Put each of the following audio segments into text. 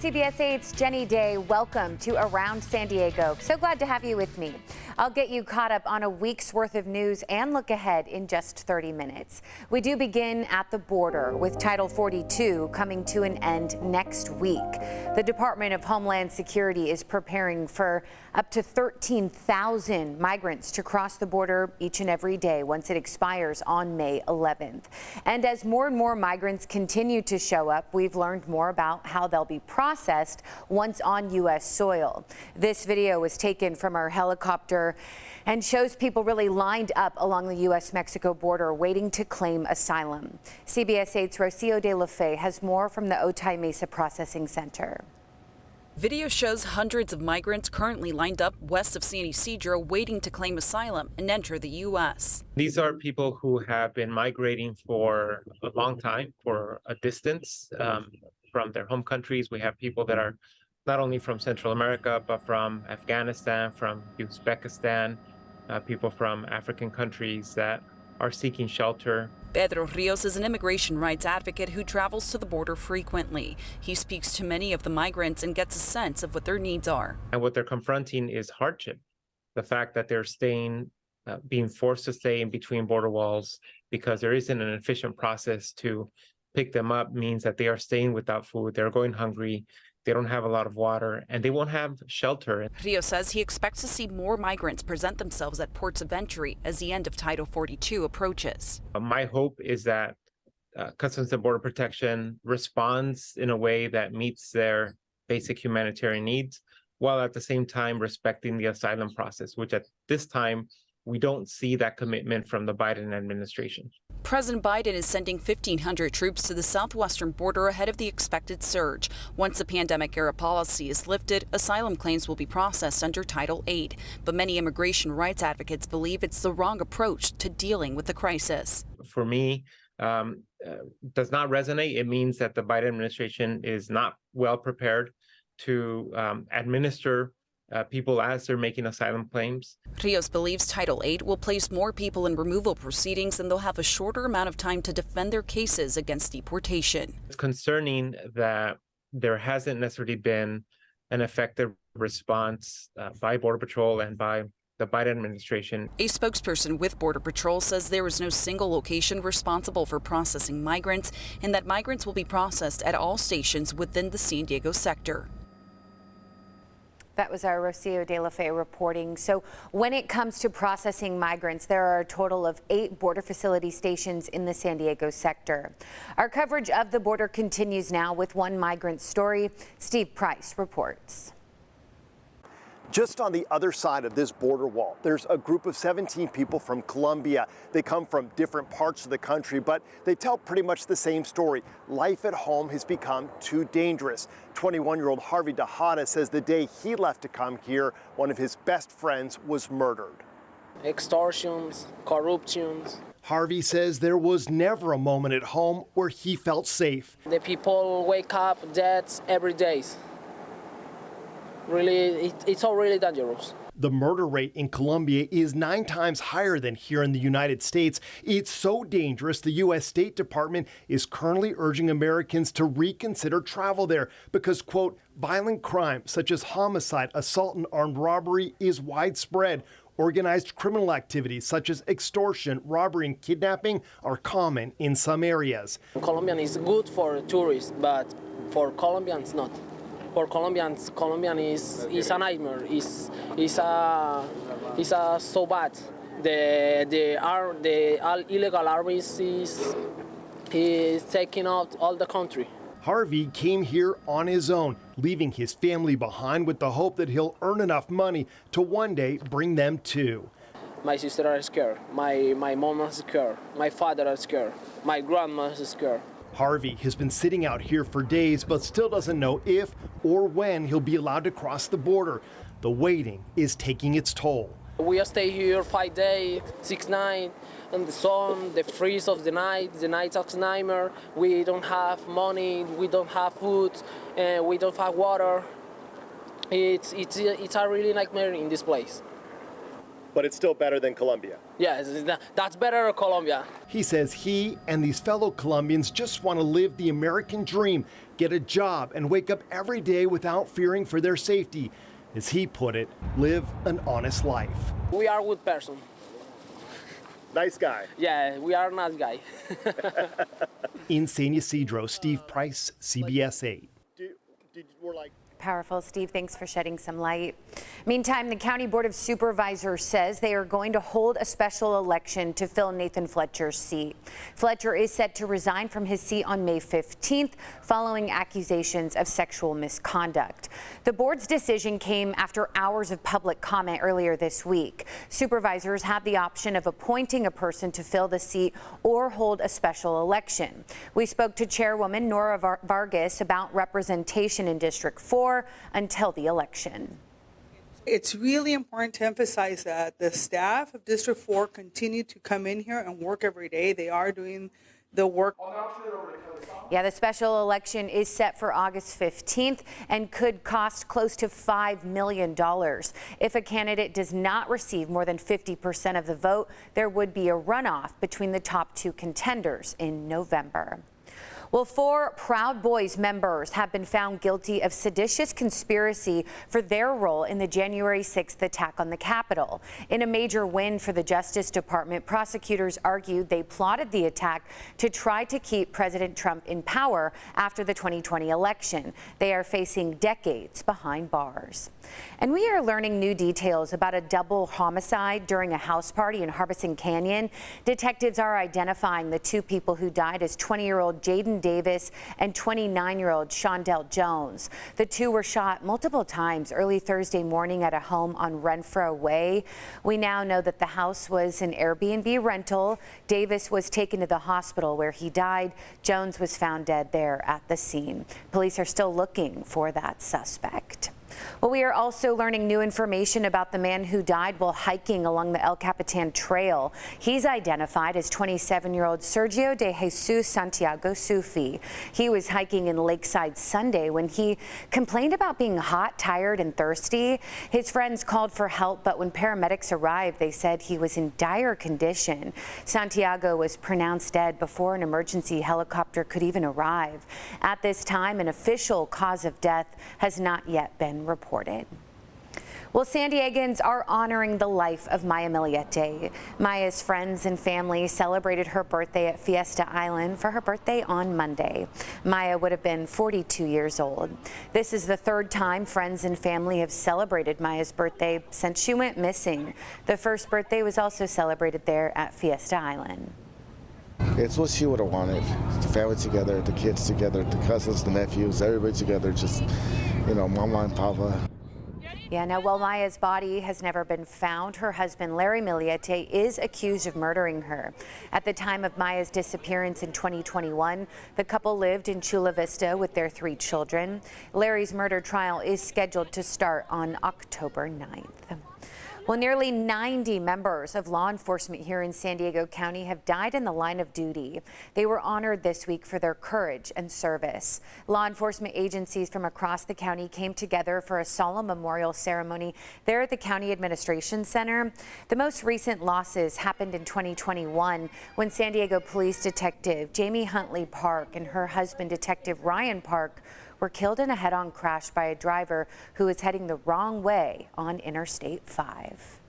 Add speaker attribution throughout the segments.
Speaker 1: CBS 8's Jenny Day. Welcome to Around San Diego. So glad to have you with me. I'll get you caught up on a week's worth of news and look ahead in just 30 minutes. We do begin at the border with Title 42 coming to an end next week. The Department of Homeland Security is preparing for up to 13,000 migrants to cross the border each and every day once it expires on May 11th. And as more and more migrants continue to show up, we've learned more about how they'll be processed once on U.S. soil. This video was taken from our helicopter and shows people really lined up along the U.S.-Mexico border waiting to claim asylum. CBS 8's Rocio de la Fe has more from the Otay Mesa Processing Center.
Speaker 2: Video shows hundreds of migrants currently lined up west of San Isidro waiting to claim asylum and enter the U.S.
Speaker 3: These are people who have been migrating for a long time, for a distance from their home countries. We have people that are not only from Central America, but from Afghanistan, from Uzbekistan, people from African countries that are seeking shelter.
Speaker 2: Pedro Rios is an immigration rights advocate who travels to the border frequently. He speaks to many of the migrants and gets a sense of what their needs are.
Speaker 3: And what they're confronting is hardship. The fact that they're staying, being forced to stay in between border walls because there isn't an efficient process to pick them up means that they are staying without food, they're going hungry, they don't have a lot of water, and they won't have shelter.
Speaker 2: Rio says he expects to see more migrants present themselves at ports of entry as the end of Title 42 approaches.
Speaker 3: My hope is that Customs and Border Protection responds in a way that meets their basic humanitarian needs, while at the same time respecting the asylum process, which at this time, we don't see that commitment from the Biden administration.
Speaker 2: President Biden is sending 1,500 troops to the southwestern border ahead of the expected surge. Once the pandemic-era policy is lifted, asylum claims will be processed under Title 8. But many immigration rights advocates believe it's the wrong approach to dealing with the crisis.
Speaker 3: For me, does not resonate. It means that the Biden administration is not well prepared to administer people as they're making asylum claims.
Speaker 2: Rios believes Title 8 will place more people in removal proceedings and they'll have a shorter amount of time to defend their cases against deportation.
Speaker 3: It's concerning that there hasn't necessarily been an effective response by Border Patrol and by the Biden administration.
Speaker 2: A spokesperson with Border Patrol says there is no single location responsible for processing migrants and that migrants will be processed at all stations within the San Diego sector.
Speaker 1: That was our Rocio de la Fe reporting. So when it comes to processing migrants, there are a total of 8 border facility stations in the San Diego sector. Our coverage of the border continues now with one migrant story. Steve Price reports.
Speaker 4: Just on the other side of this border wall, there's a group of 17 people from Colombia. They come from different parts of the country, but they tell pretty much the same story. Life at home has become too dangerous. 21-year-old Harvey Tejada says the day he left to come here, one of his best friends was murdered.
Speaker 5: Extortions, corruptions.
Speaker 4: Harvey says there was never a moment at home where he felt safe.
Speaker 5: The people wake up dead every day. Really, it's all really dangerous.
Speaker 4: The murder rate in Colombia is 9 times higher than here in the United States. It's so dangerous, the U.S. State Department is currently urging Americans to reconsider travel there because, quote, violent crime such as homicide, assault, and armed robbery is widespread. Organized criminal activities such as extortion, robbery, and kidnapping are common in some areas.
Speaker 5: Colombian is good for tourists, but for Colombians, not. For Colombians, Colombian is a nightmare. Is so bad. The illegal armies is taking out all the country.
Speaker 4: Harvey came here on his own, leaving his family behind with the hope that he'll earn enough money to one day bring them too.
Speaker 5: My sister is scared. My mom is scared. My father is scared. My grandma is scared.
Speaker 4: Harvey has been sitting out here for days, but still doesn't know if or when he'll be allowed to cross the border. The waiting is taking its toll.
Speaker 5: We stay here 5 days, 6 nights, and the sun, the freeze of the night is a nightmare. We don't have money, we don't have food, we don't have water. It's a really nightmare in this place.
Speaker 4: But it's still better than Colombia.
Speaker 5: Yes, that's better than Colombia.
Speaker 4: He says he and these fellow Colombians just want to live the American dream, get a job, and wake up every day without fearing for their safety. As he put it, live an honest life.
Speaker 5: We are a good person.
Speaker 4: Nice guy.
Speaker 5: Yeah, we are a nice guy.
Speaker 4: In San Ysidro, Steve Price, CBS 8.
Speaker 1: Powerful. Steve, thanks for shedding some light. Meantime, the County Board of Supervisors says they are going to hold a special election to fill Nathan Fletcher's seat. Fletcher is set to resign from his seat on May 15th following accusations of sexual misconduct. The board's decision came after hours of public comment earlier this week. Supervisors had the option of appointing a person to fill the seat or hold a special election. We spoke to Chairwoman Nora Vargas about representation in District 4 until the election.
Speaker 6: It's really important to emphasize that the staff of District 4 continue to come in here and work every day. They are doing the work.
Speaker 1: Yeah, the special election is set for August 15th and could cost close to $5 million. If a candidate does not receive more than 50% of the vote, there would be a runoff between the top two contenders in November. Well, 4 Proud Boys members have been found guilty of seditious conspiracy for their role in the January 6th attack on the Capitol. In a major win for the Justice Department, prosecutors argued they plotted the attack to try to keep President Trump in power after the 2020 election. They are facing decades behind bars. And we are learning new details about a double homicide during a house party in Harbison Canyon. Detectives are identifying the 2 people who died as 20-year-old Jaden Davis and 29-year-old Shondell Jones. The 2 were shot multiple times early Thursday morning at a home on Renfro Way. We now know that the house was an Airbnb rental. Davis was taken to the hospital where he died. Jones was found dead there at the scene. Police are still looking for that suspect. Well, we are also learning new information about the man who died while hiking along the El Capitan Trail. He's identified as 27-year-old Sergio de Jesus Santiago Sufi. He was hiking in Lakeside Sunday when he complained about being hot, tired, and thirsty. His friends called for help, but when paramedics arrived, they said he was in dire condition. Santiago was pronounced dead before an emergency helicopter could even arrive. At this time, an official cause of death has not yet been reported. Well, San Diegans are honoring the life of Maya Millete. Maya's friends and family celebrated her birthday at Fiesta Island for her birthday on Monday. Maya would have been 42 years old. This is the 3rd time friends and family have celebrated Maya's birthday since she went missing. The first birthday was also celebrated there at Fiesta Island.
Speaker 7: It's what she would have wanted. The family together, the kids together, the cousins, the nephews, everybody together, just, you know, mama and papa.
Speaker 1: Yeah, now while Maya's body has never been found, her husband Larry Millete is accused of murdering her. At the time of Maya's disappearance in 2021, the couple lived in Chula Vista with their 3 children. Larry's murder trial is scheduled to start on October 9th. Well, nearly 90 members of law enforcement here in San Diego County have died in the line of duty. They were honored this week for their courage and service. Law enforcement agencies from across the county came together for a solemn memorial ceremony there at the County Administration Center. The most recent losses happened in 2021 when San Diego Police Detective Jamie Huntley Park and her husband, Detective Ryan Park, were killed in a head-on crash by a driver who was heading the wrong way on Interstate 5.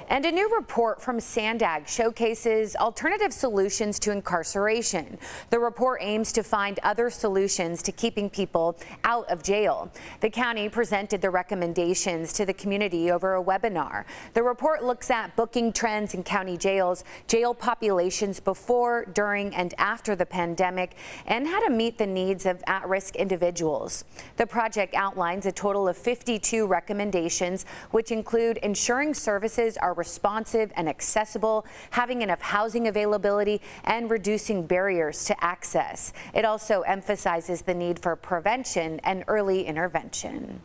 Speaker 1: And a new report from Sandag showcases alternative solutions to incarceration. The report aims to find other solutions to keeping people out of jail. The county presented the recommendations to the community over a webinar. The report looks at booking trends in county jails, jail populations before, during, and after the pandemic, and how to meet the needs of at-risk individuals. The project outlines a total of 52 recommendations, which include ensuring services are responsive and accessible, having enough housing availability, and reducing barriers to access. It also emphasizes the need for prevention and early intervention.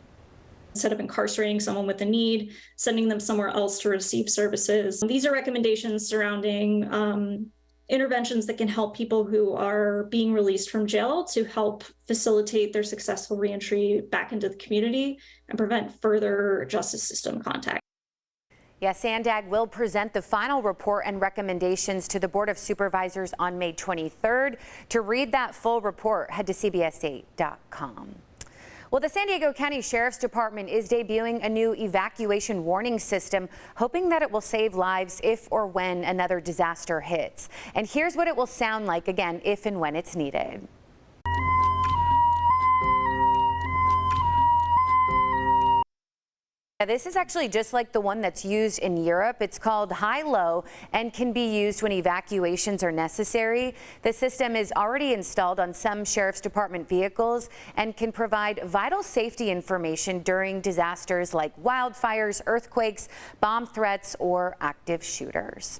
Speaker 8: Instead of incarcerating someone with a need, sending them somewhere else to receive services. These are recommendations surrounding interventions that can help people who are being released from jail to help facilitate their successful reentry back into the community and prevent further justice system contact.
Speaker 1: Yeah, Sandag will present the final report and recommendations to the Board of Supervisors on May 23rd. To read that full report, head to CBS8.com. Well, the San Diego County Sheriff's Department is debuting a new evacuation warning system, hoping that it will save lives if or when another disaster hits. And here's what it will sound like, again, if and when it's needed. This is actually just like the one that's used in Europe. It's called high-low and can be used when evacuations are necessary. The system is already installed on some Sheriff's Department vehicles and can provide vital safety information during disasters like wildfires, earthquakes, bomb threats, or active shooters.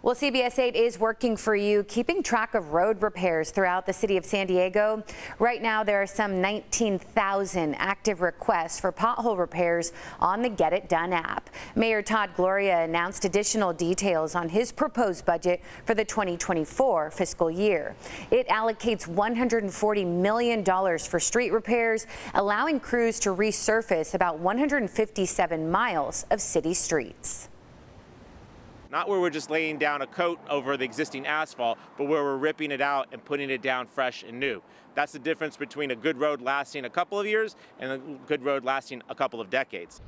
Speaker 1: Well, CBS 8 is working for you, keeping track of road repairs throughout the city of San Diego. Right now, there are some 19,000 active requests for pothole repairs on the Get It Done app. Mayor Todd Gloria announced additional details on his proposed budget for the 2024 fiscal year. It allocates $140 million for street repairs, allowing crews to resurface about 157 miles of city streets.
Speaker 9: Not where we're just laying down a coat over the existing asphalt, but where we're ripping it out and putting it down fresh and new. That's the difference between a good road lasting a couple of years and a good road lasting a couple of decades.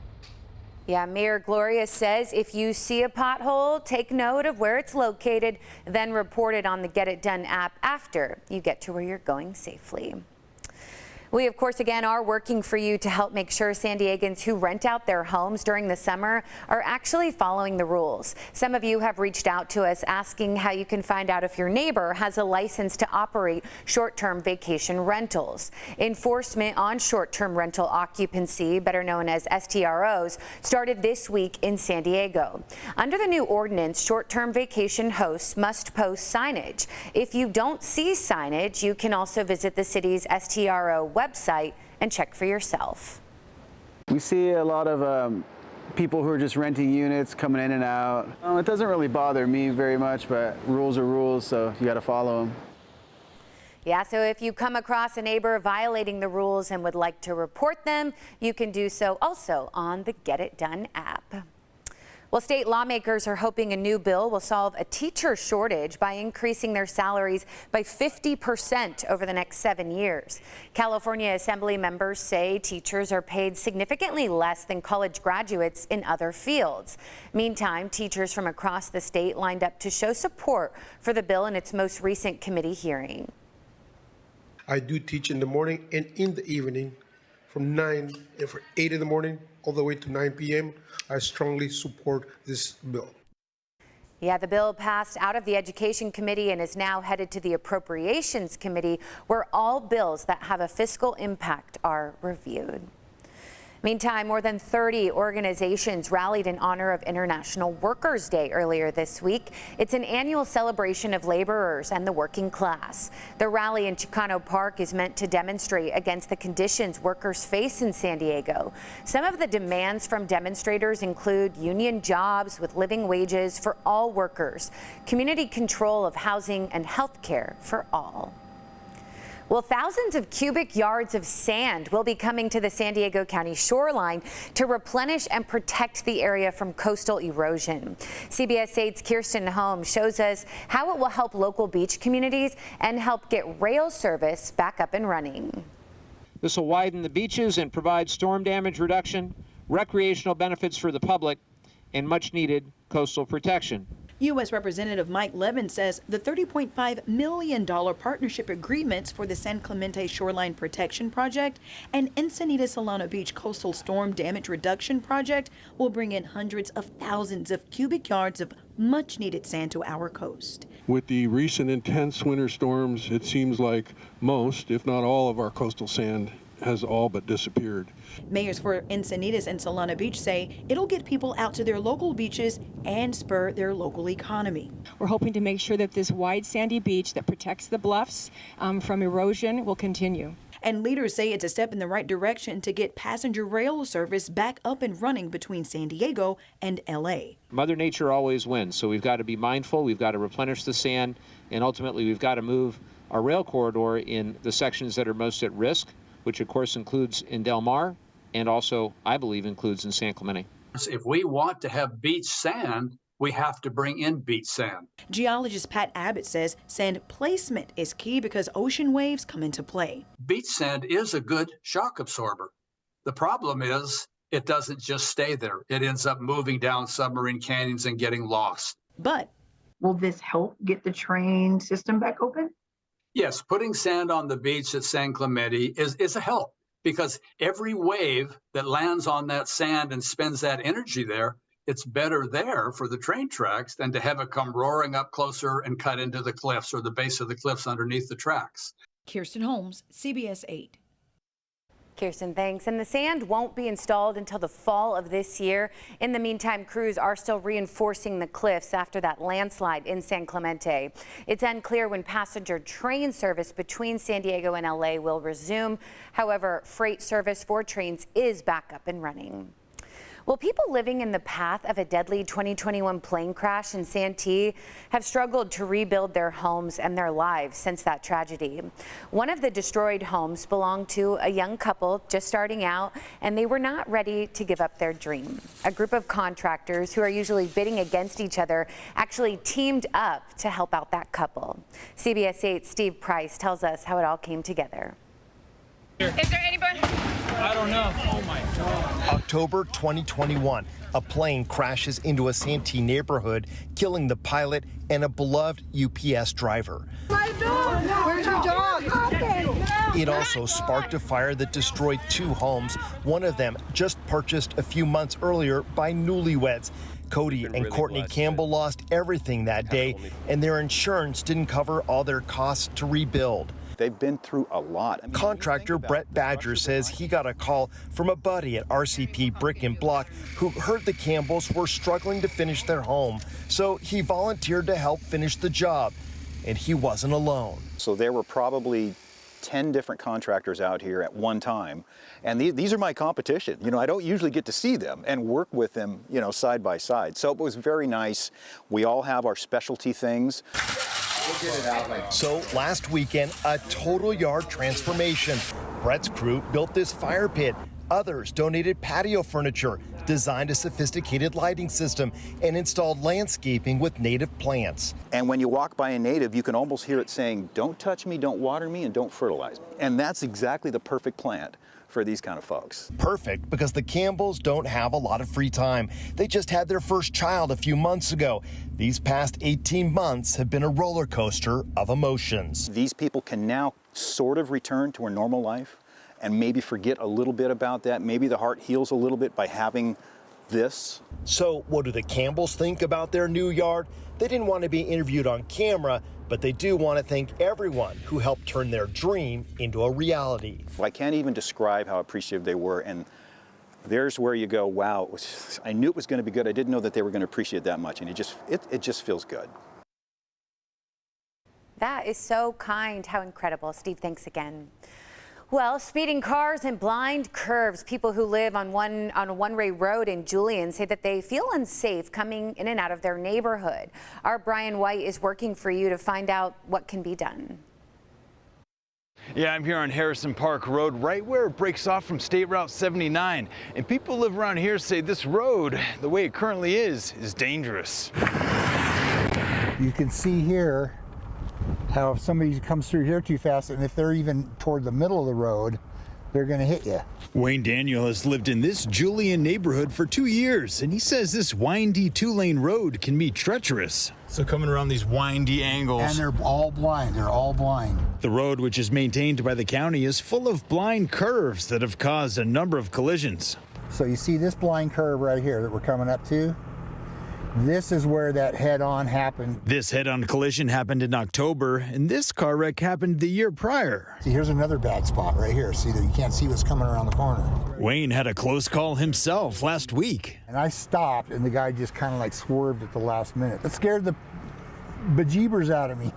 Speaker 1: Yeah, Mayor Gloria says if you see a pothole, take note of where it's located, then report it on the Get It Done app after you get to where you're going safely. We, of course, again, are working for you to help make sure San Diegans who rent out their homes during the summer are actually following the rules. Some of you have reached out to us asking how you can find out if your neighbor has a license to operate short-term vacation rentals. Enforcement on short-term rental occupancy, better known as STROs, started this week in San Diego. Under the new ordinance, short-term vacation hosts must post signage. If you don't see signage, you can also visit the city's STRO website and check for yourself.
Speaker 10: We see a lot of people who are just renting units coming in and out. It doesn't really bother me very much, but rules are rules, so you got to follow them.
Speaker 1: Yeah, so if you come across a neighbor violating the rules and would like to report them, you can do so also on the Get It Done app. Well, state lawmakers are hoping a new bill will solve a teacher shortage by increasing their salaries by 50% over the next 7 years. California Assembly members say teachers are paid significantly less than college graduates in other fields. Meantime, teachers from across the state lined up to show support for the bill in its most recent committee hearing.
Speaker 11: I do teach in the morning and in the evening from 8 in the morning all the way to 9 p.m. I strongly support this bill.
Speaker 1: Yeah, the bill passed out of the Education Committee and is now headed to the Appropriations Committee, where all bills that have a fiscal impact are reviewed. Meantime, more than 30 organizations rallied in honor of International Workers' Day earlier this week. It's an annual celebration of laborers and the working class. The rally in Chicano Park is meant to demonstrate against the conditions workers face in San Diego. Some of the demands from demonstrators include union jobs with living wages for all workers, community control of housing, and health care for all. Well, thousands of cubic yards of sand will be coming to the San Diego County shoreline to replenish and protect the area from coastal erosion. CBS 8's Kirsten Holmes shows us how it will help local beach communities and help get rail service back up and running.
Speaker 12: This will widen the beaches and provide storm damage reduction, recreational benefits for the public, and much needed coastal protection.
Speaker 13: U.S. Representative Mike Levin says the $30.5 million partnership agreements for the San Clemente Shoreline Protection Project and Encinitas-Solano Beach Coastal Storm Damage Reduction Project will bring in hundreds of thousands of cubic yards of much-needed sand to our coast.
Speaker 14: With the recent intense winter storms, it seems like most, if not all, of our coastal sand has all but disappeared.
Speaker 13: Mayors for Encinitas and Solano Beach say it'll get people out to their local beaches and spur their local economy.
Speaker 15: We're hoping to make sure that this wide sandy beach that protects the bluffs from erosion will continue.
Speaker 13: And leaders say it's a step in the right direction to get passenger rail service back up and running between San Diego and LA.
Speaker 12: Mother Nature always wins, so we've got to be mindful, we've got to replenish the sand, and ultimately we've got to move our rail corridor in the sections that are most at risk, which of course includes in Del Mar and also, I believe, includes in San Clemente.
Speaker 16: If we want to have beach sand, we have to bring in beach sand.
Speaker 13: Geologist Pat Abbott says sand placement is key because ocean waves come into play.
Speaker 16: Beach sand is a good shock absorber. The problem is it doesn't just stay there. It ends up moving down submarine canyons and getting lost.
Speaker 13: But
Speaker 17: will this help get the train system back open?
Speaker 16: Yes, putting sand on the beach at San Clemente is a help, because every wave that lands on that sand and spends that energy there, it's better there for the train tracks than to have it come roaring up closer and cut into the cliffs or the base of the cliffs underneath the tracks.
Speaker 13: Kirsten Holmes, CBS 8.
Speaker 1: Kirsten, thanks. And the sand won't be installed until the fall of this year. In the meantime, crews are still reinforcing the cliffs after that landslide in San Clemente. It's unclear when passenger train service between San Diego and LA will resume. However, freight service for trains is back up and running. Well, people living in the path of a deadly 2021 plane crash in Santee have struggled to rebuild their homes and their lives since that tragedy. One of the destroyed homes belonged to a young couple just starting out, and they were not ready to give up their dream. A group of contractors who are usually bidding against each other actually teamed up to help out that couple. CBS 8's Steve Price tells us how it all came together.
Speaker 18: Is there anybody? I don't know. Oh my God.
Speaker 4: October 2021, a plane crashes into a Santee neighborhood, killing the pilot and a beloved UPS driver.
Speaker 18: My dog! Where's your dog?
Speaker 4: It also sparked a fire that destroyed 2 homes, one of them just purchased a few months earlier by newlyweds. Cody and Courtney Campbell lost everything that day, and their insurance didn't cover all their costs to rebuild.
Speaker 19: They've been through a lot.
Speaker 4: Contractor Brett Badger says he got a call from a buddy at RCP Brick and Block who heard the Campbells were struggling to finish their home. So he volunteered to help finish the job, and he wasn't alone.
Speaker 19: So there were probably 10 different contractors out here at one time, and these are my competition. You know, I don't usually get to see them and work with them, you know, side by side. So it was very nice. We all have our specialty things.
Speaker 4: So last weekend, a total yard transformation. Brett's crew built this fire pit. Others donated patio furniture, designed a sophisticated lighting system, and installed landscaping with native plants.
Speaker 19: And when you walk by a native, you can almost hear it saying, "Don't touch me, don't water me, and don't fertilize me." And that's exactly the perfect plant for these kind of folks.
Speaker 4: Perfect, because the Campbells don't have a lot of free time. They just had their first child a few months ago. These past 18 months have been a roller coaster of emotions.
Speaker 19: These people can now sort of return to a normal life and maybe forget a little bit about that. Maybe the heart heals a little bit by having this.
Speaker 4: So what do the Campbells think about their new yard? They didn't want to be interviewed on camera, but they do want to thank everyone who helped turn their dream into a reality.
Speaker 19: Well, I can't even describe how appreciative they were, and there's where you go, wow, I knew it was going to be good. I didn't know that they were going to appreciate it that much, and it just feels good.
Speaker 1: That is so kind. How incredible. Steve, thanks again. Well, speeding cars and blind curves. People who live on a one-way road in Julian say that they feel unsafe coming in and out of their neighborhood. Our Brian White is working for you to find out what can be done.
Speaker 20: Yeah, I'm here on Harrison Park Road, right where it breaks off from State Route 79. And people who live around here say this road, the way it currently is dangerous.
Speaker 21: You can see here how if somebody comes through here too fast, and if they're even toward the middle of the road, they're going to hit you.
Speaker 20: Wayne Daniel has lived in this Julian neighborhood for 2 years, and he says this windy 2-lane road can be treacherous. So coming around these windy angles.
Speaker 21: And they're all blind. They're all blind.
Speaker 20: The road, which is maintained by the county, is full of blind curves that have caused a number of collisions.
Speaker 21: So you see this blind curve right here that we're coming up to? This is where that head-on happened.
Speaker 20: This head-on collision happened in October, and this car wreck happened the year prior.
Speaker 21: See, here's another bad spot right here. See, you can't see what's coming around the corner.
Speaker 20: Wayne had a close call himself last week.
Speaker 21: And I stopped, and the guy just kind of like swerved at the last minute. That scared the bejeebers out of me,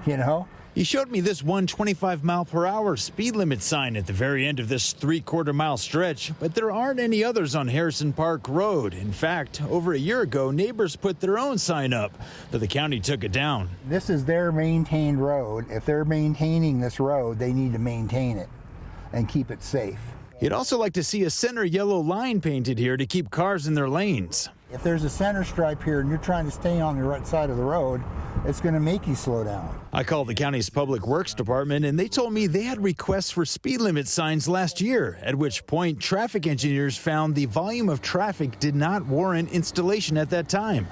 Speaker 21: you know?
Speaker 20: He showed me this 125-mile-per-hour speed limit sign at the very end of this 3/4-mile stretch, but there aren't any others on Harrison Park Road. In fact, over a year ago, neighbors put their own sign up, but the county took it down.
Speaker 21: This is their maintained road. If they're maintaining this road, they need to maintain it and keep it safe.
Speaker 20: He'd also like to see a center yellow line painted here to keep cars in their lanes.
Speaker 21: If there's a center stripe here and you're trying to stay on the right side of the road, it's going to make you slow down.
Speaker 20: I called the county's public works department and they told me they had requests for speed limit signs last year, at which point traffic engineers found the volume of traffic did not warrant installation at that time.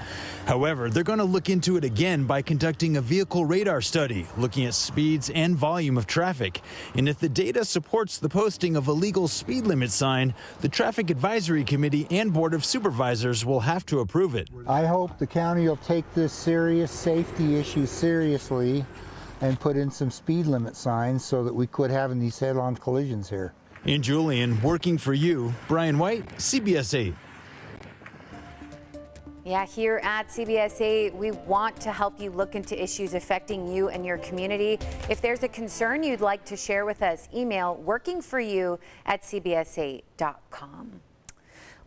Speaker 20: However, they're going to look into it again by conducting a vehicle radar study, looking at speeds and volume of traffic. And if the data supports the posting of a legal speed limit sign, the Traffic Advisory Committee and Board of Supervisors will have to approve it.
Speaker 21: I hope the county will take this serious safety issue seriously and put in some speed limit signs so that we quit having these head-on collisions here.
Speaker 20: In Julian, working for you, Brian White, CBS 8.
Speaker 1: Yeah, here at CBS 8, we want to help you look into issues affecting you and your community. If there's a concern you'd like to share with us, email workingforyou@cbs8.com.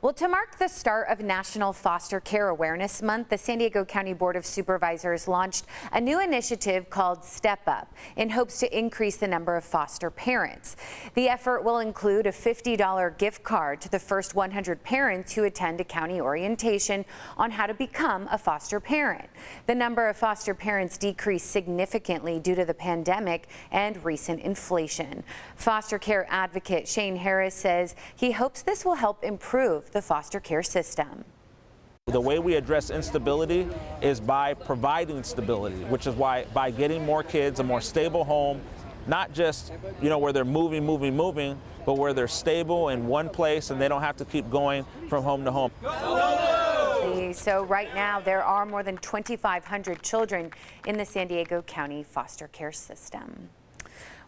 Speaker 1: Well, to mark the start of National Foster Care Awareness Month, the San Diego County Board of Supervisors launched a new initiative called Step Up in hopes to increase the number of foster parents. The effort will include a $50 gift card to the first 100 parents who attend a county orientation on how to become a foster parent. The number of foster parents decreased significantly due to the pandemic and recent inflation. Foster care advocate Shane Harris says he hopes this will help improve the foster care system.
Speaker 3: The way we address instability is by providing stability, which is why by getting more kids a more stable home, not just, where they're moving, but where they're stable in one place and they don't have to keep going from home to home.
Speaker 1: So right now there are more than 2,500 children in the San Diego County foster care system.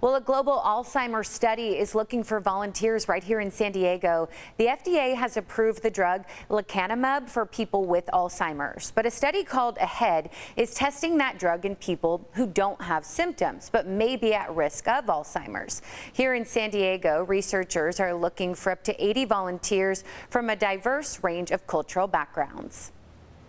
Speaker 1: Well, a global Alzheimer's study is looking for volunteers right here in San Diego. The FDA has approved the drug lecanemab for people with Alzheimer's, but a study called AHEAD is testing that drug in people who don't have symptoms but may be at risk of Alzheimer's. Here in San Diego, researchers are looking for up to 80 volunteers from a diverse range of cultural backgrounds.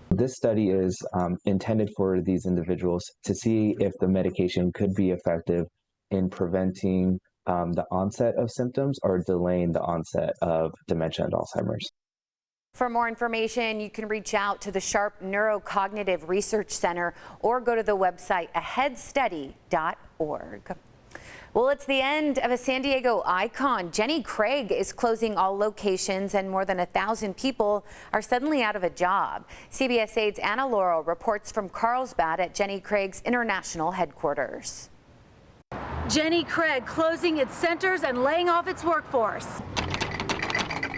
Speaker 22: This study is intended for these individuals to see if the medication could be effective in preventing the onset of symptoms or delaying the onset of dementia and Alzheimer's.
Speaker 1: For more information, you can reach out to the Sharp Neurocognitive Research Center or go to the website aheadstudy.org. Well, it's the end of a San Diego icon. Jenny Craig is closing all locations and more than 1,000 people are suddenly out of a job. CBS 8's Anna Laurel reports from Carlsbad at Jenny Craig's international headquarters.
Speaker 23: Jenny Craig closing its centers and laying off its workforce.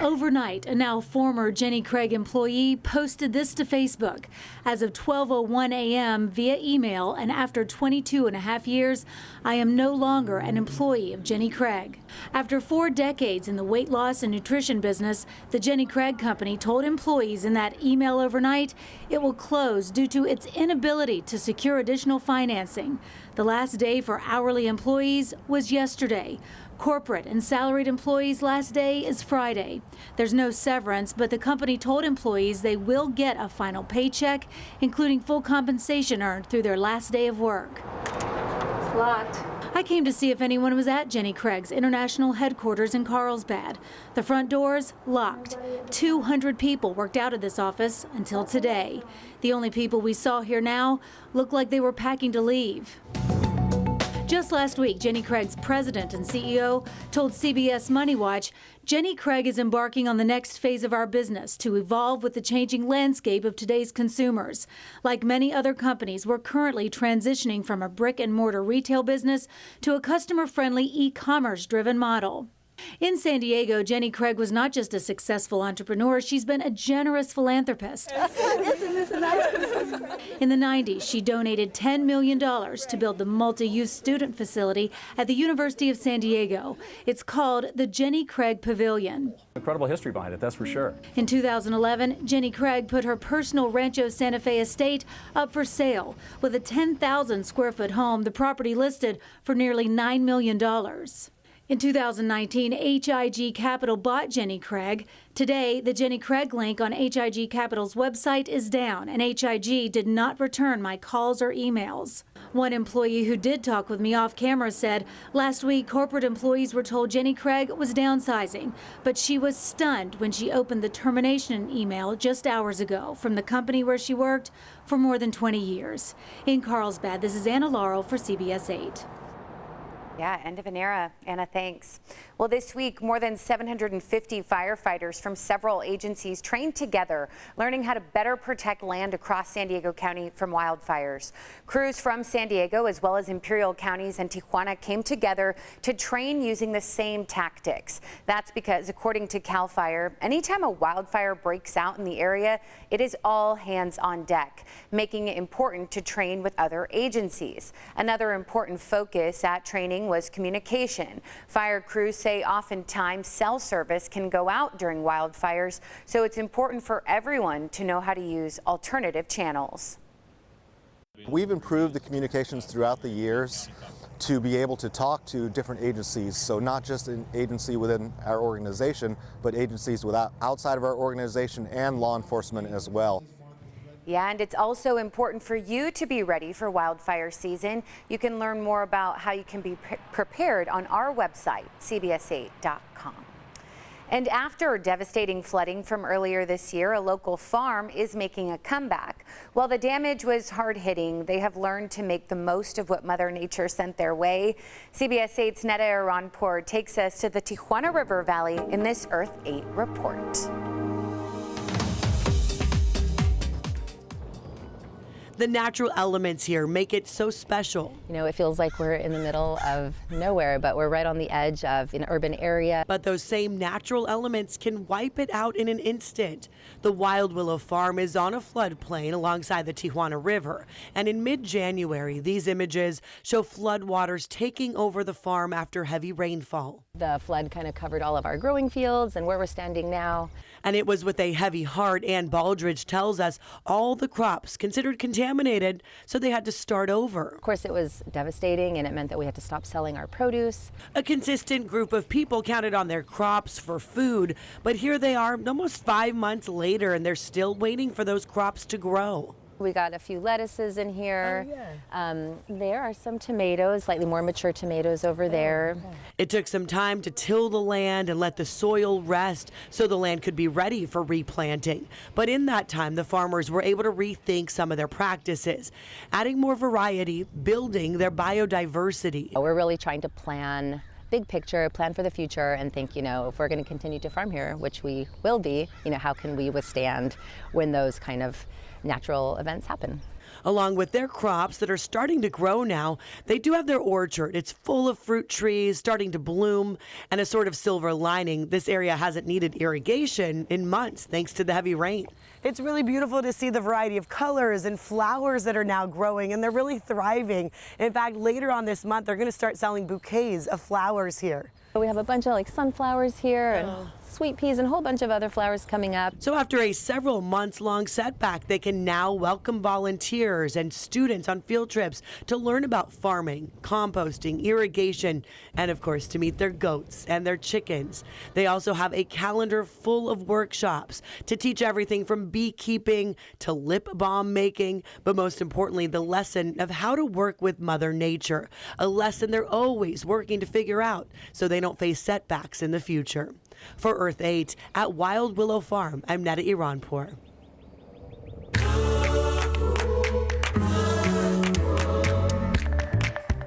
Speaker 23: Overnight, a now former Jenny Craig employee posted this to Facebook. As of 12:01 a.m. via email, and after 22 and a half years, I am no longer an employee of Jenny Craig. After 4 decades in the weight loss and nutrition business, the Jenny Craig Company told employees in that email overnight it will close due to its inability to secure additional financing. The last day for hourly employees was yesterday. Corporate and salaried employees' last day is Friday. There's no severance, but the company told employees they will get a final paycheck, including full compensation earned through their last day of work. It's locked. I came to see if anyone was at Jenny Craig's international headquarters in Carlsbad. The front doors locked. 200 people worked out of this office until today. The only people we saw here now look like they were packing to leave. Just last week, Jenny Craig's president and CEO told CBS Money Watch, Jenny Craig is embarking on the next phase of our business to evolve with the changing landscape of today's consumers. Like many other companies, we're currently transitioning from a brick and mortar retail business to a customer-friendly e-commerce driven model. In San Diego, Jenny Craig was not just a successful entrepreneur, she's been a generous philanthropist. In the 90s, she donated $10 million to build the multi-use student facility at the University of San Diego. It's called the Jenny Craig Pavilion.
Speaker 24: Incredible history behind it, that's for sure.
Speaker 23: In 2011, Jenny Craig put her personal Rancho Santa Fe estate up for sale. With a 10,000 square foot home, the property listed for nearly $9 million. In 2019, HIG Capital bought Jenny Craig. Today, the Jenny Craig link on HIG Capital's website is down, and HIG did not return my calls or emails. One employee who did talk with me off camera said last week corporate employees were told Jenny Craig was downsizing, but she was stunned when she opened the termination email just hours ago from the company where she worked for more than 20 years. In Carlsbad, this is Anna Laurel for CBS 8.
Speaker 1: Yeah, end of an era. Anna, thanks. Well, this week, more than 750 firefighters from several agencies trained together, learning how to better protect land across San Diego County from wildfires. Crews from San Diego, as well as Imperial counties and Tijuana, came together to train using the same tactics. That's because, according to CAL FIRE, anytime a wildfire breaks out in the area, it is all hands on deck, making it important to train with other agencies. Another important focus at training was communication. Fire crews say oftentimes cell service can go out during wildfires, so it's important for everyone to know how to use alternative channels.
Speaker 2: We've improved the communications throughout the years to be able to talk to different agencies, so not just an agency within our organization, but agencies outside of our organization and law enforcement as well.
Speaker 1: Yeah, and it's also important for you to be ready for wildfire season. You can learn more about how you can be prepared on our website, cbs8.com. And after devastating flooding from earlier this year, a local farm is making a comeback. While the damage was hard-hitting, they have learned to make the most of what Mother Nature sent their way. CBS 8's Neda Iranpour takes us to the Tijuana River Valley in this Earth 8 report.
Speaker 5: The natural elements here make it so special.
Speaker 6: You know, it feels like we're in the middle of nowhere, but we're right on the edge of an urban area.
Speaker 5: But those same natural elements can wipe it out in an instant. The Wild Willow farm is on a floodplain alongside the Tijuana River. And in mid-January, these images show floodwaters taking over the farm after heavy rainfall.
Speaker 6: The flood kind of covered all of our growing fields and where we're standing now.
Speaker 5: And it was with a heavy heart, Ann Baldridge tells us, all the crops considered contaminated, so they had to start over.
Speaker 6: Of course, it was devastating, and it meant that we had to stop selling our produce.
Speaker 5: A consistent group of people counted on their crops for food, but here they are almost 5 months later, and they're still waiting for those crops to grow.
Speaker 6: We got a few lettuces in here.
Speaker 5: Oh, yeah.
Speaker 6: There are some tomatoes, slightly more mature tomatoes over there.
Speaker 5: Okay. It took some time to till the land and let the soil rest so the land could be ready for replanting. But in that time, the farmers were able to rethink some of their practices, adding more variety, building their biodiversity.
Speaker 6: We're really trying to plan big picture, plan for the future, and think, you know, if we're going to continue to farm here, which we will be, you know, how can we withstand when those kind of natural events happen?
Speaker 5: Along with their crops that are starting to grow now, they do have their orchard. It's full of fruit trees starting to bloom, and a sort of silver lining, this area hasn't needed irrigation in months thanks to the heavy rain. It's really beautiful to see the variety of colors and flowers that are now growing, and they're really thriving. In fact, later on this month, they're going to start selling bouquets of flowers here.
Speaker 6: We have a bunch of like sunflowers here and sweet peas and a whole bunch of other flowers coming up.
Speaker 5: So after a several months long setback, they can now welcome volunteers and students on field trips to learn about farming, composting, irrigation, and of course to meet their goats and their chickens. They also have a calendar full of workshops to teach everything from beekeeping to lip balm making, but most importantly, the lesson of how to work with Mother Nature, a lesson they're always working to figure out so they don't face setbacks in the future. For Earth 8 at Wild Willow Farm, I'm Neda Iranpour.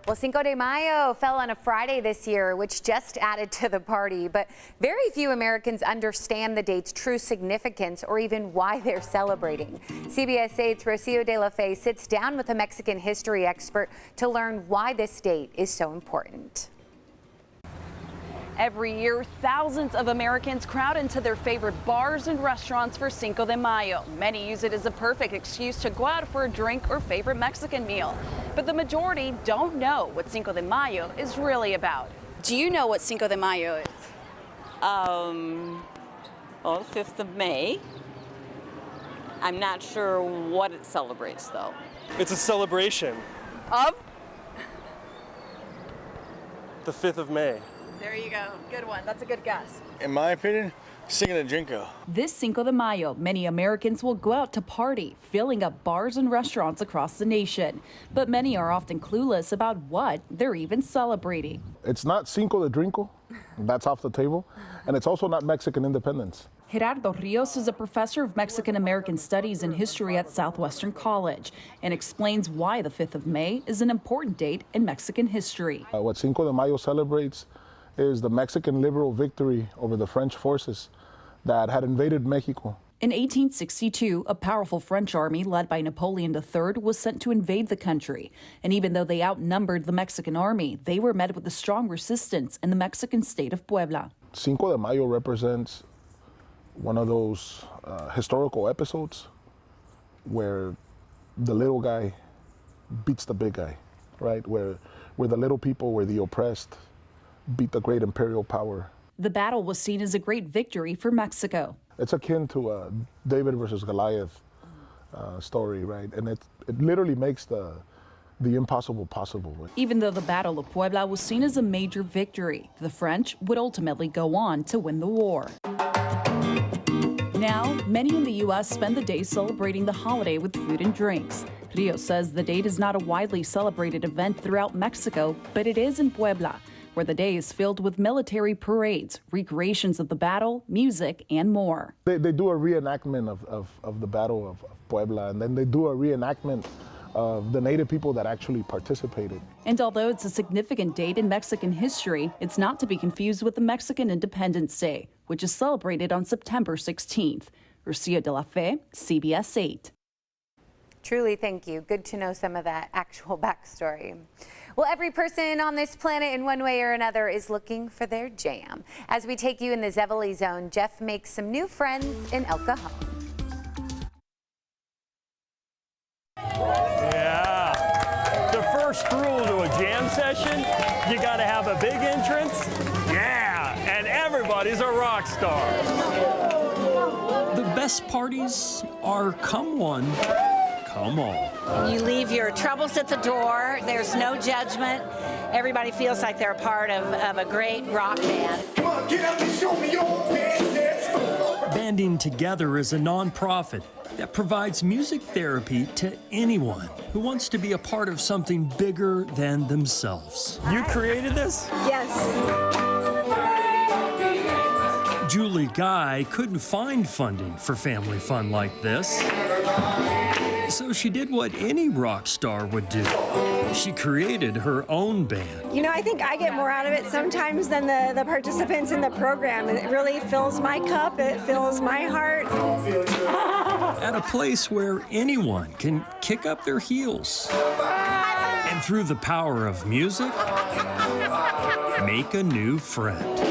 Speaker 1: Well, Cinco de Mayo fell on a Friday this year, which just added to the party. But very few Americans understand the date's true significance or even why they're celebrating. CBS 8's Rocio de la Fe sits down with a Mexican history expert to learn why this date is so important.
Speaker 7: Every year, thousands of Americans crowd into their favorite bars and restaurants for Cinco de Mayo. Many use it as a perfect excuse to go out for a drink or favorite Mexican meal. But the majority don't know what Cinco de Mayo is really about. Do you know what Cinco de Mayo is?
Speaker 25: Well, 5th of May. I'm not sure what it celebrates, though.
Speaker 26: It's a celebration.
Speaker 7: Of?
Speaker 26: The 5th of May.
Speaker 7: There you go. Good one. That's a good guess.
Speaker 8: In my opinion, Cinco de Mayo.
Speaker 7: This Cinco de Mayo, many Americans will go out to party, filling up bars and restaurants across the nation. But many are often clueless about what they're even celebrating.
Speaker 9: It's not Cinco de Drinko, that's off the table, and it's also not Mexican independence.
Speaker 7: Gerardo Rios is a professor of Mexican American Studies and History at Southwestern College and explains why the 5th of May is an important date in Mexican history.
Speaker 9: What Cinco de Mayo celebrates is the Mexican liberal victory over the French forces that had invaded Mexico.
Speaker 7: In 1862, a powerful French army led by Napoleon III was sent to invade the country. And even though they outnumbered the Mexican army, they were met with a strong resistance in the Mexican state of Puebla.
Speaker 9: Cinco de Mayo represents one of those historical episodes where the little guy beats the big guy, right? Where the little people, where the oppressed beat the great imperial power.
Speaker 7: The battle was seen as a great victory for Mexico.
Speaker 9: It's akin to a David versus Goliath story, right? And it literally makes the impossible possible.
Speaker 7: Even though the Battle of Puebla was seen as a major victory, the French would ultimately go on to win the war. Now, many in the U.S. spend the day celebrating the holiday with food and drinks. Rio says the date is not a widely celebrated event throughout Mexico, but it is in Puebla, where the day is filled with military parades, recreations of the battle, music, and more.
Speaker 9: They do a reenactment of the Battle of Puebla, and then they do a reenactment of the Native people that actually participated.
Speaker 7: And although it's a significant date in Mexican history, it's not to be confused with the Mexican Independence Day, which is celebrated on September 16th. Rocio de la Fe, CBS 8.
Speaker 1: Truly, thank you. Good to know some of that actual backstory. Well, every person on this planet in one way or another is looking for their jam. As we take you in the Zevely Zone, Jeff makes some new friends in El Cajon.
Speaker 10: Yeah. The first rule to a jam session, you got to have a big entrance. Yeah. And everybody's a rock star.
Speaker 11: The best parties are come one, come all.
Speaker 14: You leave your troubles at the door. There's no judgment. Everybody feels like they're a part of a great rock band. Come on, get up and show me your
Speaker 11: Banding Together is a nonprofit that provides music therapy to anyone who wants to be a part of something bigger than themselves.
Speaker 10: You created this?
Speaker 14: Yes.
Speaker 11: Julie Guy couldn't find funding for family fun like this, so she did what any rock star would do. She created her own band.
Speaker 26: You know, I think I get more out of it sometimes than the participants in the program. It really fills my cup, it fills my heart.
Speaker 11: At a place where anyone can kick up their heels. And through the power of music, make a new friend.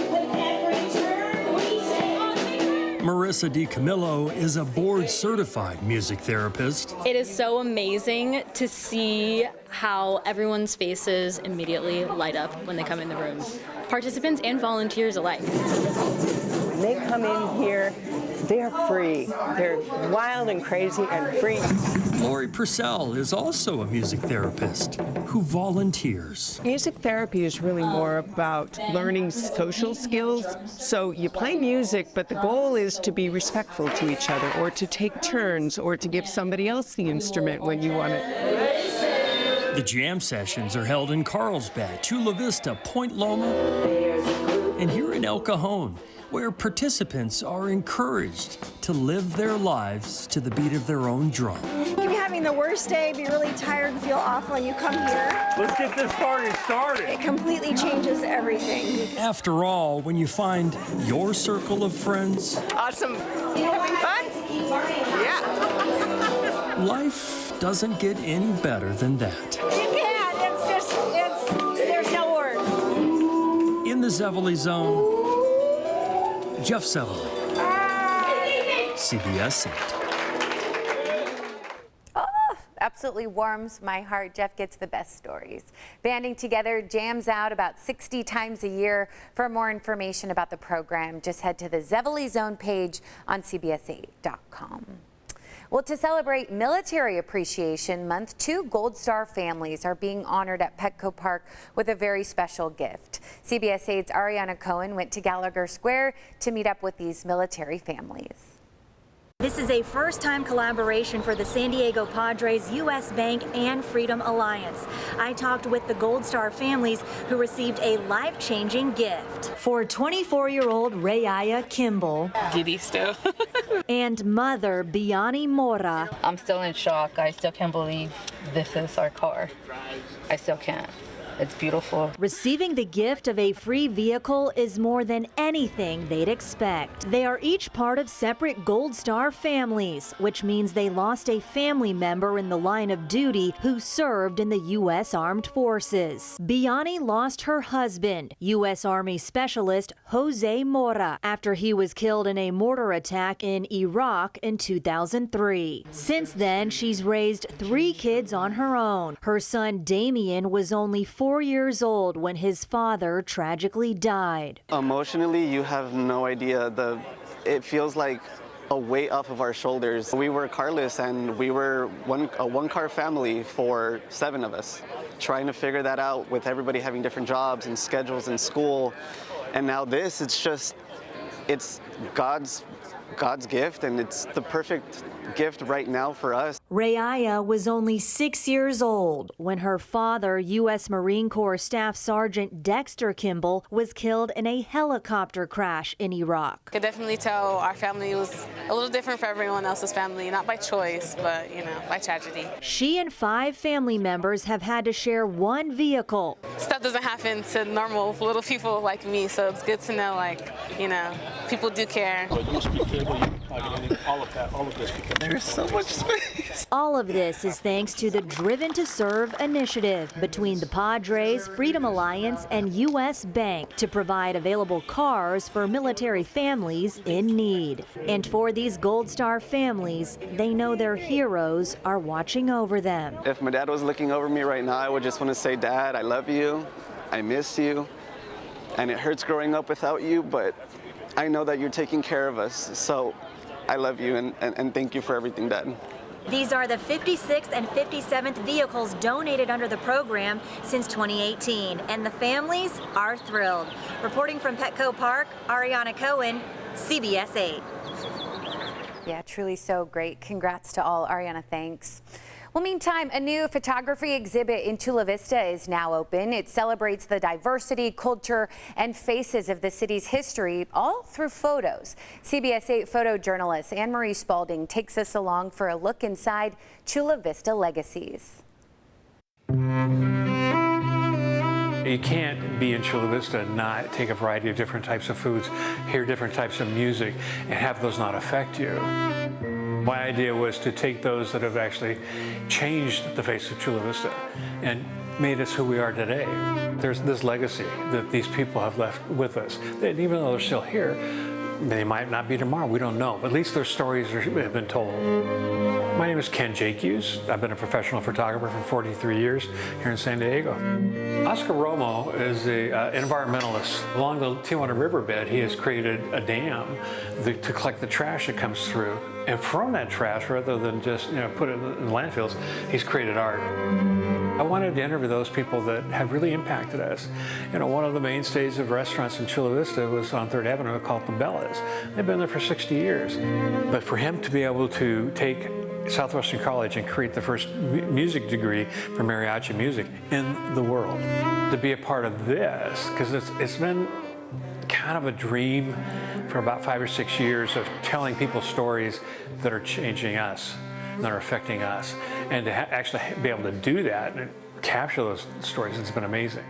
Speaker 11: Marissa DiCamillo is a board-certified music therapist.
Speaker 27: It is so amazing to see how everyone's faces immediately light up when they come in the room, participants and volunteers alike.
Speaker 28: When they come in here, they're free. They're wild and crazy and free.
Speaker 11: Lori Purcell is also a music therapist who volunteers.
Speaker 28: Music therapy is really more about learning social skills. So you play music, but the goal is to be respectful to each other, or to take turns, or to give somebody else the instrument when you want it.
Speaker 11: The jam sessions are held in Carlsbad, Chula Vista, Point Loma, and here in El Cajon, where participants are encouraged to live their lives to the beat of their own drum.
Speaker 26: You can be having the worst day, be really tired and feel awful, and you come here.
Speaker 10: Let's get this party started.
Speaker 26: It completely changes everything.
Speaker 11: After all, when you find your circle of friends,
Speaker 28: Awesome. You having fun? Yeah.
Speaker 11: life doesn't get any better than that.
Speaker 26: You can't. There's no words.
Speaker 11: In the Zevely Zone, Jeff Zevely, CBS 8.
Speaker 1: Absolutely warms my heart. Jeff gets the best stories. Banding Together jams out about 60 times a year. For more information about the program, just head to the Zevely Zone page on CBS8.com. Well, to celebrate Military Appreciation Month, 2 Gold Star families are being honored at Petco Park with a very special gift. CBS 8's Ariana Cohen went to Gallagher Square to meet up with these military families.
Speaker 4: This is a first-time collaboration for the San Diego Padres, U.S. Bank, and Freedom Alliance. I talked with the Gold Star families who received a life-changing gift. For 24-year-old Rayaya Kimball.
Speaker 12: Giddy still.
Speaker 4: And mother Biani Mora.
Speaker 12: I'm still in shock. I still can't believe this is our car. I still can't. It's beautiful.
Speaker 4: Receiving the gift of a free vehicle is more than anything they'd expect. They are each part of separate Gold Star families, which means they lost a family member in the line of duty who served in the U.S. Armed Forces. Biani lost her husband, U.S. Army Specialist Jose Mora, after he was killed in a mortar attack in Iraq in 2003. Since then, she's raised 3 kids on her own. Her son Damien was only 4 years old when his father tragically died.
Speaker 13: Emotionally, you have no idea. It feels like a weight off of our shoulders. We were carless and we were a one-car family for 7 of us, trying to figure that out with everybody having different jobs and schedules and school. And now this, it's God's gift, and it's the perfect gift right now for us.
Speaker 4: Rayaya was only 6 years old when her father, U.S. Marine Corps Staff Sergeant Dexter Kimball, was killed in a helicopter crash in Iraq.
Speaker 12: I could definitely tell our family was a little different from everyone else's family, not by choice, but by tragedy.
Speaker 4: She and 5 family members have had to share one vehicle.
Speaker 12: Stuff doesn't happen to normal little people like me, so it's good to know, people do care.
Speaker 13: There's so much space.
Speaker 4: All of this is thanks to the Driven to Serve initiative between the Padres, Freedom Alliance, and U.S. Bank to provide available cars for military families in need. And for these Gold Star families, they know their heroes are watching over them.
Speaker 13: If my dad was looking over me right now, I would just want to say, Dad, I love you, I miss you, and it hurts growing up without you, but I know that you're taking care of us, so I love you and thank you for everything, Dad.
Speaker 4: These are the 56th and 57th vehicles donated under the program since 2018, and the families are thrilled. Reporting from Petco Park, Ariana Cohen, CBS 8.
Speaker 1: Yeah, truly so great. Congrats to all. Ariana, thanks. Well, meantime, a new photography exhibit in Chula Vista is now open. It celebrates the diversity, culture, and faces of the city's history, all through photos. CBS 8 photojournalist Anne-Marie Spalding takes us along for a look inside Chula Vista Legacies.
Speaker 15: You can't be in Chula Vista and not take a variety of different types of foods, hear different types of music, and have those not affect you. My idea was to take those that have actually changed the face of Chula Vista and made us who we are today. There's this legacy that these people have left with us. That even though they're still here, they might not be tomorrow, we don't know. But at least their stories have been told. My name is Ken Jaques. I've been a professional photographer for 43 years here in San Diego. Oscar Romo is an environmentalist. Along the Tijuana riverbed, he has created a dam to collect the trash that comes through. And from that trash, rather than just put it in landfills, he's created art. I wanted to interview those people that have really impacted us. One of the mainstays of restaurants in Chula Vista was on 3rd Avenue called Bella's. They've been there for 60 years. But for him to be able to take Southwestern College and create the first music degree for mariachi music in the world, to be a part of this, because it's been kind of a dream for about 5 or 6 years of telling people stories that are changing us, that are affecting us. And to actually be able to do that and capture those stories, it's been amazing.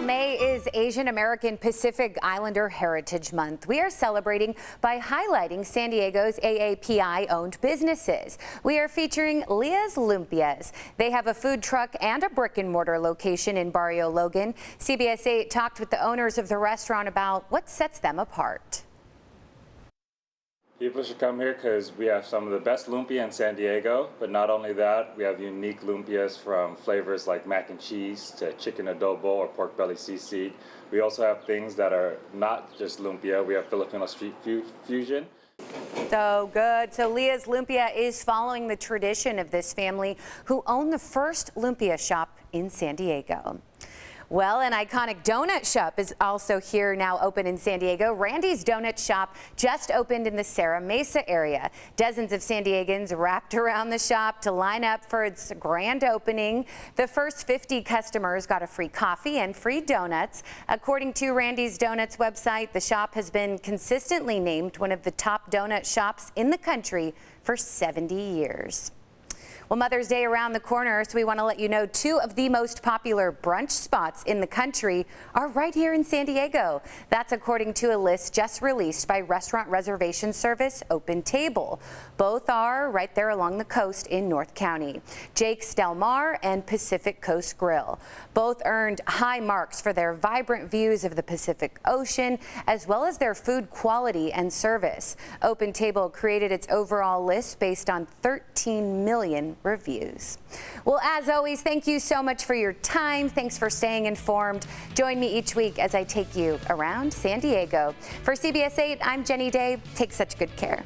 Speaker 1: May is Asian American Pacific Islander Heritage Month. We are celebrating by highlighting San Diego's AAPI-owned businesses. We are featuring Leahs Olympia. They have a food truck and a brick-and-mortar location in Barrio Logan. CBS 8 talked with the owners of the restaurant about what sets them apart.
Speaker 3: People should come here because we have some of the best lumpia in San Diego, but not only that, we have unique lumpias from flavors like mac and cheese to chicken adobo or pork belly sisig. We also have things that are not just lumpia. We have Filipino street fusion.
Speaker 1: So good. So Leahs Olympia is following the tradition of this family who own the first lumpia shop in San Diego. Well, an iconic donut shop is also here now open in San Diego. Randy's Donut Shop just opened in the Serra Mesa area. Dozens of San Diegans wrapped around the shop to line up for its grand opening. The first 50 customers got a free coffee and free donuts. According to Randy's Donuts website, the shop has been consistently named one of the top donut shops in the country for 70 years. Well, Mother's Day around the corner, so we want to let you know 2 of the most popular brunch spots in the country are right here in San Diego. That's according to a list just released by restaurant reservation service Open Table. Both are right there along the coast in North County. Jake's Del Mar and Pacific Coast Grill. Both earned high marks for their vibrant views of the Pacific Ocean, as well as their food quality and service. Open Table created its overall list based on 13 million reviews. Well, as always, thank you so much for your time. Thanks for staying informed. Join me each week as I take you around San Diego. For CBS 8, I'm Jenny Day. Take such good care.